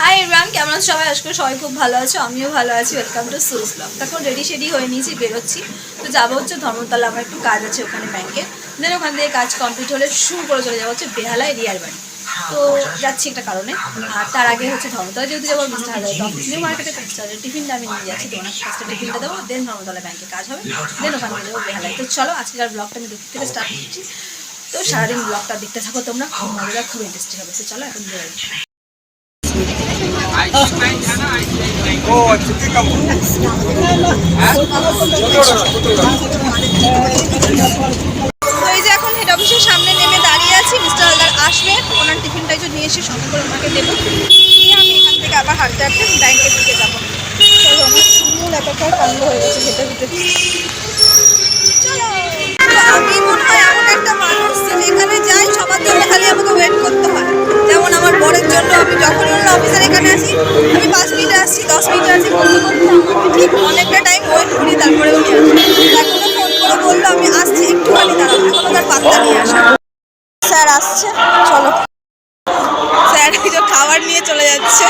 Hi everyone, কেমন আছো সবাই? আজকে সবাই খুব ভালো আছো, আমিও ভালো আছি। ওয়েলকাম টু সুজ ব্লগ। তখন রেডি হয়ে নিয়েছি, বেরোচ্ছি। তো যাবো হচ্ছে ধর্মতলা, আমার একটু কাজ আছে ওখানে ব্যাংকে। দেন ওখান থেকে কাজ কমপ্লিট হলে শুরু করে চলে যাবো হচ্ছে বেহালায় রিয়ার বাড়ি। তো যাচ্ছি একটা কারণে। আর তার আগে হচ্ছে ধর্মতলা যেহেতু যাবো, মিস্টার হাজার নিউ মার্কেটে মিস্টারের টিফিনটা আমি নিয়ে যাচ্ছি। তো ওনার ফার্স্টে টিফিনটা দেবো, দেন ধর্মতলা ব্যাংকে কাজ হবে, দেন ওখান থেকে যাবো বেহালায়। তো চলো আজকের ব্লগটা আমি দুপুর থেকে স্টার্ট করছি। তো সারাদিন ব্লগটা দেখতে থাকো তোমরা, খুব মজাদার, খুব ইন্টারেস্টিং হবে। তো চলো এখন বেরোই। তো এই যে এখন হেড অফিসের সামনে নেমে দাঁড়িয়ে আছি। মিস্টার হালদার আসবে, ওনার টিফিনটা যে নিয়ে এসে সঙ্গে করে ওনাকে দেবো, নিয়ে আমি এখান থেকে আবার হাঁটতে হাঁটতে ব্যাংকের দিকে যাবো। চলো, আমার চুল একাকার কাণ্ড হয়ে গেছে হেঁটে হেঁটে। চলো, আমি মনে হয় এমন একটা মানুষ যে যেখানে যাই সবার জন্য খালি আমাকে ওয়েট করতে হয়। যেমন আমার বরের জন্য আমি যখন অন্য অফিসার এখানে আসি, আমি 5 মিনিটে আসছি, 10 মিনিটে আসি, করতে করতে আমাকে ঠিক অনেকটা টাইম ওয়েট করি, তারপরে উনি আসেন। এখনো ফোন করে বললো আমি আসছি, একটুখানি দাঁড়াও, এখনো তার পাত্তা নিয়ে আসে। স্যার আসছে, চলো। স্যার কিছু খাবার নিয়ে চলে যাচ্ছে।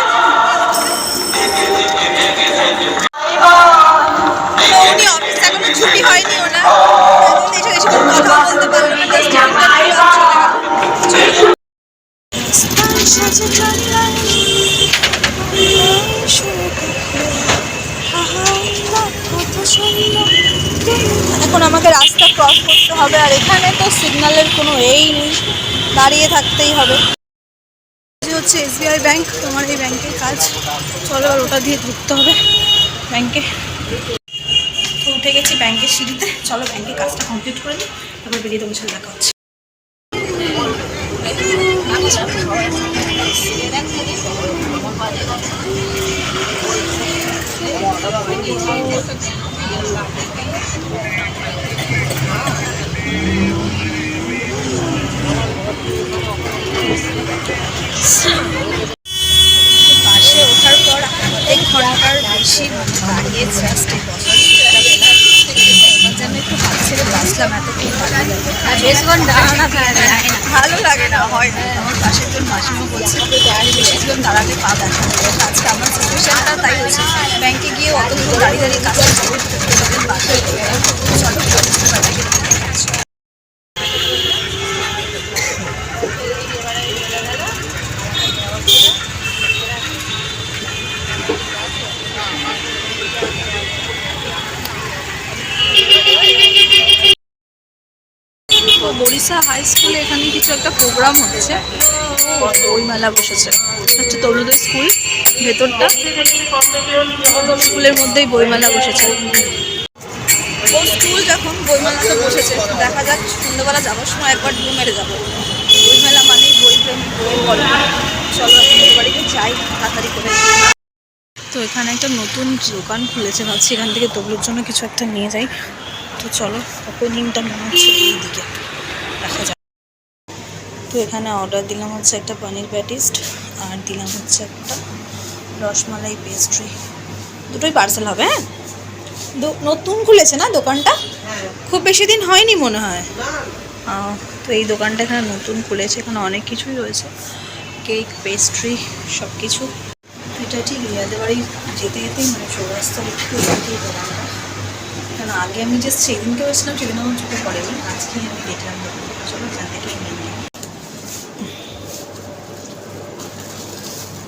তো উনি অফিস এখনো ছুটি হয়নি ওনার, এখন এসে এসে কোনো কথা বলতে পারলো না, জাস্ট টিফিনটা নিয়ে চলে গেল। এখন আমাকে রাস্তা ক্রস করতে হবে, আর এখানে তো সিগন্যালের কোনো এই নেই, দাঁড়িয়ে থাকতেই হবে। হচ্ছে এসবিআই ব্যাংক, তোমার এই ব্যাংকের কাজ। চলো, আর ওটা দিয়ে ঢুকতে হবে ব্যাংকে। তো উঠে গেছি ব্যাংকের সিঁড়িতে। চলো ব্যাংকের কাজটা কমপ্লিট করে নিই, তারপর বেরিয়ে তোমার সাথে দেখা হচ্ছে। বাসে ওঠার পর 1 ঘন্টার বেশি দাঁড়িয়ে জাস্ট বসার চেষ্টা পেলাম। এবার যেন একটু হাত ছেড়ে বাঁচলাম, এতক্ষণ বেশিক্ষণ দাঁড়ানো ভালো লাগে না, হয় না। আমার পাশের জন মাসিমা বলছে বেশিক্ষণ দাঁড়ালে পা ব্যথা হবে। আজকে আমার সিচুয়েশনটা তাই হচ্ছে, ব্যাংকে গিয়ে অতক্ষণ দাঁড়িয়ে দাঁড়িয়ে কাজটা করতে বাসায় চলো বরিশা হাই স্কুলে এখানে কিছু একটা প্রোগ্রাম হচ্ছে, বইমেলা বসেছে। হচ্ছে তরুণোদয় স্কুল ভেতরটা, স্কুলের মধ্যেই বইমেলা বসেছে। ও স্কুল যখন বইমেলাতে বসেছে, দেখা যাক সন্ধ্যাবেলা যাওয়ার সময় একবার ঢু মেরে যাবো। বইমেলা মানেই বই প্রেম, বই গল্প। চলো বাড়িতে যাই তাড়াতাড়ি করে। তো এখানে একটা নতুন দোকান খুলেছে, ভাবছি এখান থেকে তবলুর জন্য কিছু একটা নিয়ে যাই। তো চলো, ওপেনিংটা মনে হচ্ছে এই দিকে, দেখা যাক। তো এখানে অর্ডার দিলাম হচ্ছে একটা পনির প্যাটিস্ট, আর দিলাম হচ্ছে একটা রসমালাই পেস্ট্রি। দুটোই পার্সেল হবে। হ্যাঁ, নতুন খুলেছে না দোকানটা, খুব বেশি দিন হয়নি মনে হয়। তো এই দোকানটা এখানে নতুন খুলেছে, এখানে অনেক কিছুই রয়েছে, কেক, পেস্ট্রি, সব কিছু। এটা ঠিক রিয়াদের বাড়ি যেতে যেতেই মানে সৌরাস্তার একটু এগিয়ে দোকানটা। কেন আগে আমি জাস্ট সেদিনকে বসছিলাম, সেদিন আমার চোখে পড়েনি, আজকে আমি দেখলাম। চলো যাদেরকে নিয়ে নিই।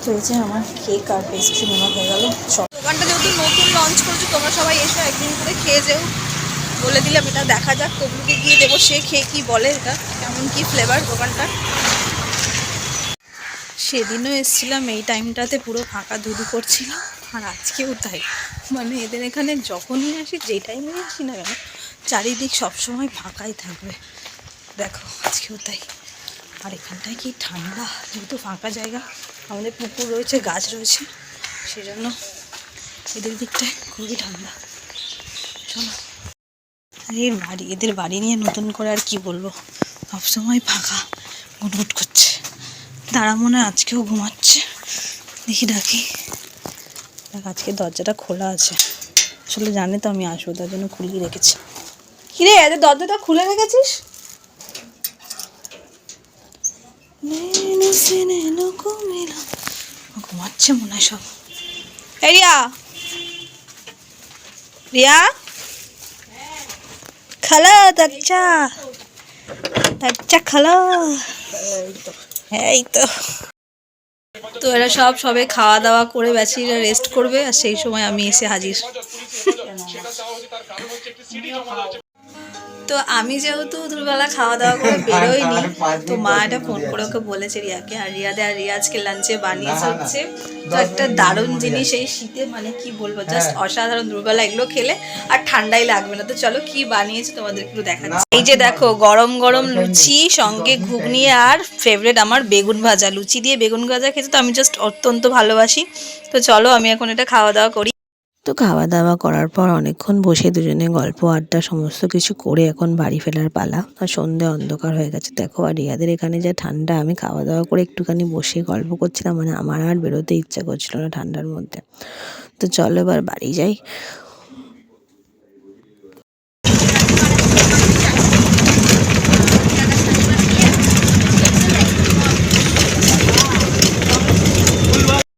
তো এই যে আমার কেক আর পেস্ট্রি নেওয়া হয়ে গেল। দোকানটা যেহেতু নতুন লঞ্চ করছে, তোমরা সবাই এসো একদিন করে খেয়ে যেও। বলে দিলাম এটা দেখা যাক, তবুকে গিয়ে দেবো, সে খেয়ে কি বলে এটা কেমন কি ফ্লেভার দোকানটা। সেদিনও এসেছিলাম এই টাইমটাতে, পুরো ফাঁকা ধুধু করছিল, আর আজকেও তাই। মানে এদের এখানে যখনই আসি, যেই টাইমে আসি না কেন, চারিদিক সবসময় ফাঁকাই থাকবে। দেখো আজকেও তাই। আর এখানটায় কি ঠান্ডা, যেহেতু ফাঁকা জায়গা, আমাদের পুকুর রয়েছে, গাছ রয়েছে, সেজন্য এদের দিকটায় খুবই ঠান্ডা। চলো, আর এদের বাড়ি নিয়ে নতুন করে আর কি বলবো, সবসময় ফাঁকা, গুটগুট করছে। তারা মনে হয় আজকেও ঘুমাচ্ছে, দেখি ডাকি। দেখ আজকে দরজাটা খোলা আছে, আসলে জানে তো আমি আসবো, তার জন্য খুলিয়ে রেখেছি। কিরে, এদের দরজাটা খুলে রেখেছিস? ঘুমাচ্ছে মনে হয় সব। এই রিয়া, রিয়া খালা দাচ্চা, দাচ্চা খালা। এই তো তো এরা সবে খাওয়া দাওয়া করে ব্যাচেলাররা রেস্ট করবে, আর সেই সময় আমি এসে হাজির। তো আমি যেহেতু দুপুরবেলা খাওয়া দাওয়া করে বেরোইনি, তো মা এটা ফোন করে ওকে বলেছে রিয়াকে, আর রিয়া আজকে লাঞ্চে বানিয়েছে হচ্ছে তো একটা দারুণ জিনিস এই শীতে, মানে কি বলবো, জাস্ট অসাধারণ। দুপুরবেলা এগুলো খেলে আর ঠান্ডাই লাগবে না। তো চলো কি বানিয়েছে তোমাদের একটু দেখাচ্ছি। এই যে দেখো, গরম গরম লুচি, সঙ্গে ঘুগনি, আর ফেভারিট আমার বেগুন ভাজা। লুচি দিয়ে বেগুন ভাজা খেতে তো আমি জাস্ট অত্যন্ত ভালোবাসি। তো চলো আমি এখন এটা খাওয়া দাওয়া করি। তো খাওয়া দাওয়া করার পর অনেকক্ষণ বসে দুজনে গল্প আড্ডা সমস্ত কিছু করে এখন বাড়ি ফেরার পালা। আর সন্ধে অন্ধকার হয়ে গেছে দেখো। আর রিয়াদের এখানে যা ঠান্ডা, আমি খাওয়া দাওয়া করে একটুখানি বসে গল্প করছিলাম, মানে আমার আর বেরোতে ইচ্ছা করছিল না ঠান্ডার মধ্যে। তো চলো এবার বাড়ি যাই।